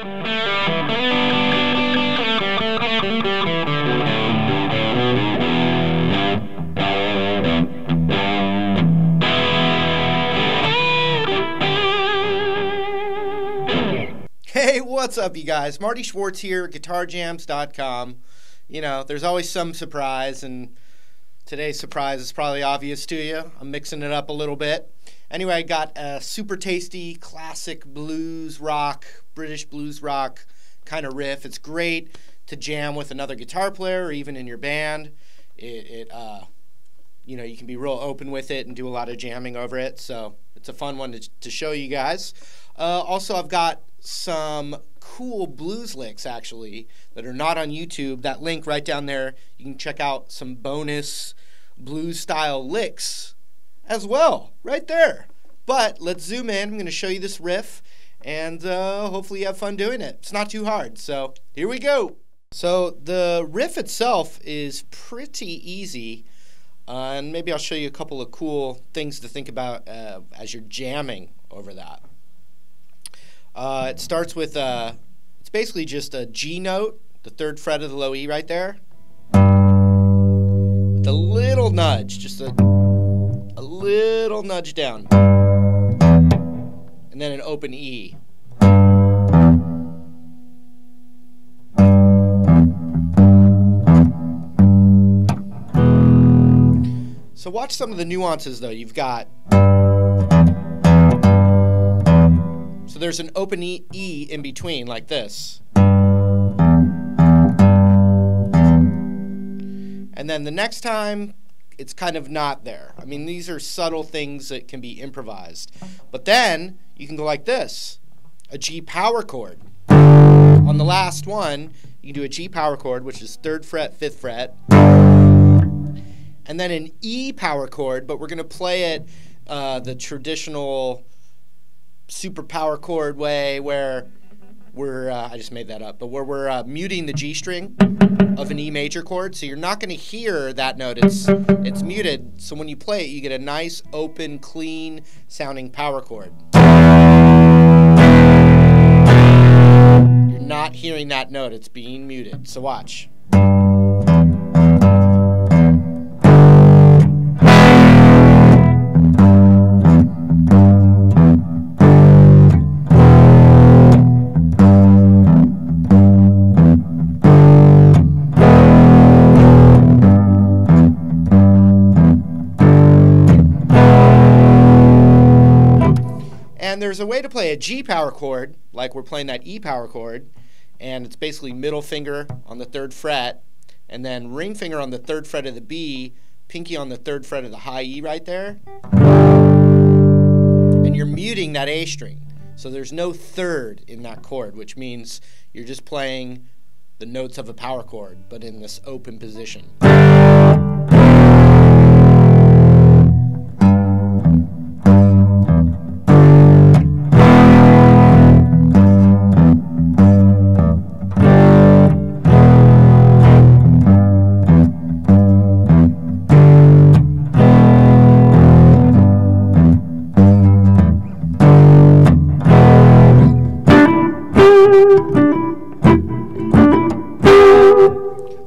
Hey, what's up, you guys? Marty Schwartz here, guitarjams.com. You know, there's always some surprise, and today's surprise is probably obvious to you. I'm mixing it up a little bit. Anyway, I got a super tasty, classic blues rock, British blues rock kind of riff. It's great to jam with another guitar player or even in your band. You know, you can be real open with it and do a lot of jamming over it, so it's a fun one to show you guys. Also, I've got some cool blues licks, actually, that are not on YouTube. That link right down there, you can check out some bonus blues-style licks as well, right there. But let's zoom in. I'm going to show you this riff, and hopefully you have fun doing it. It's not too hard, so here we go. So the riff itself is pretty easy, and maybe I'll show you a couple of cool things to think about as you're jamming over that. It starts with, it's basically just a G note, the 3rd fret of the low E right there. With a little nudge, just a little nudge down. And then an open E. So watch some of the nuances though. You've got, so there's an open E in between, like this. And then the next time, it's kind of not there. I mean, these are subtle things that can be improvised. But then, you can go like this. A G power chord. On the last one, you can do a G power chord, which is 3rd fret, 5th fret. And then an E power chord, but we're going to play it the traditional super power chord way, where we're, I just made that up, but where we're muting the G string of an E major chord. So you're not going to hear that note. It's muted. So when you play it, you get a nice, open, clean sounding power chord. You're not hearing that note. It's being muted. So watch. And there's a way to play a G power chord, like we're playing that E power chord, and it's basically middle finger on the 3rd fret, and then ring finger on the 3rd fret of the B, pinky on the 3rd fret of the high E right there, and you're muting that A string. So there's no 3rd in that chord, which means you're just playing the notes of a power chord, but in this open position.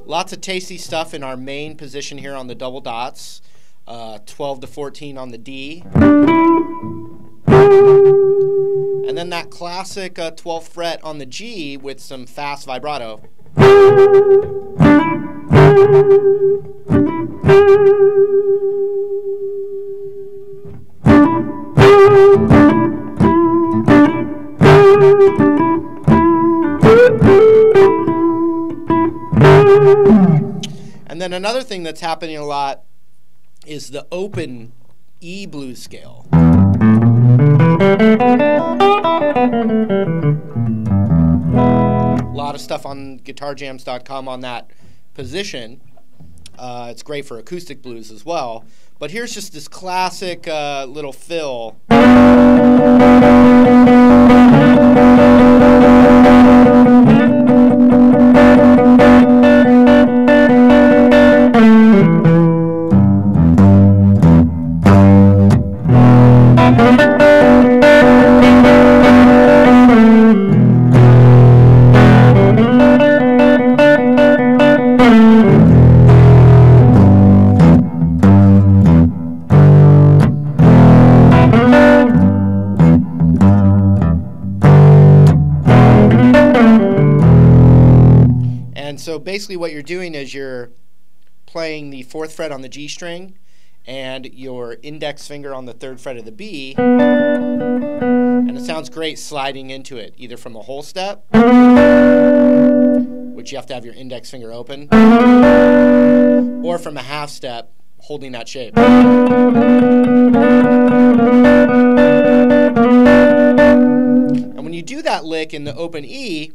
Lots of tasty stuff in our main position here on the double dots. 12 to 14 on the D. And then that classic 12th fret on the G with some fast vibrato. And then another thing that's happening a lot is the open E blues scale. A lot of stuff on guitarjams.com on that position. It's great for acoustic blues as well. But here's just this classic little fill. So basically what you're doing is you're playing the 4th fret on the G string and your index finger on the 3rd fret of the B, and it sounds great sliding into it, either from a whole step, which you have to have your index finger open, or from a half step, holding that shape. And when you do that lick in the open E,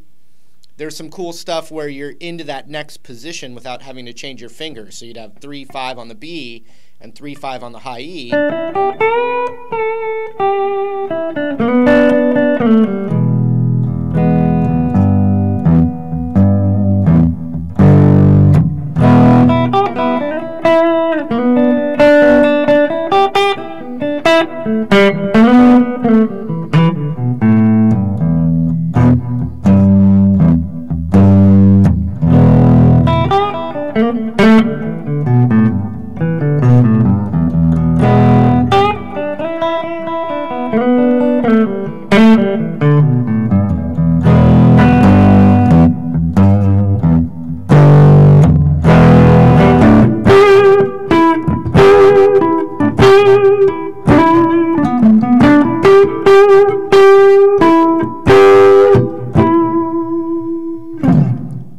there's some cool stuff where you're into that next position without having to change your fingers. So you'd have 3-5 on the B and 3-5 on the high E.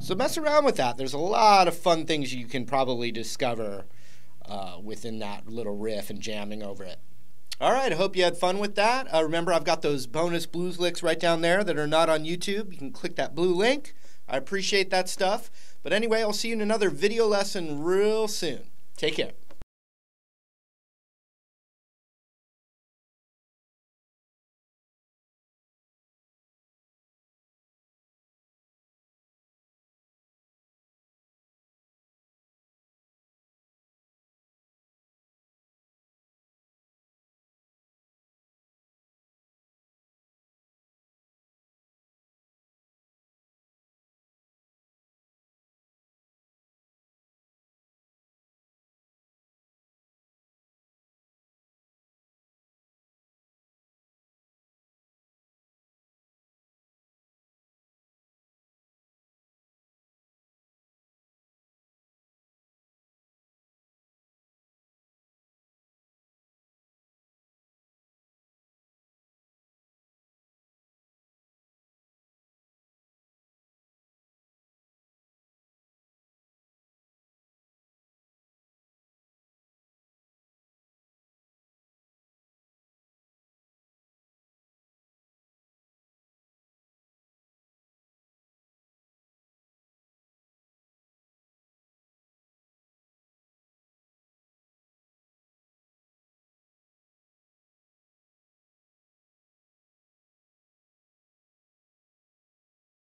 So mess around with that. There's a lot of fun things you can probably discover within that little riff and jamming over it. All right, I hope you had fun with that. Remember, I've got those bonus blues licks right down there that are not on YouTube. You can click that blue link. I appreciate that stuff. But anyway, I'll see you in another video lesson real soon. Take care.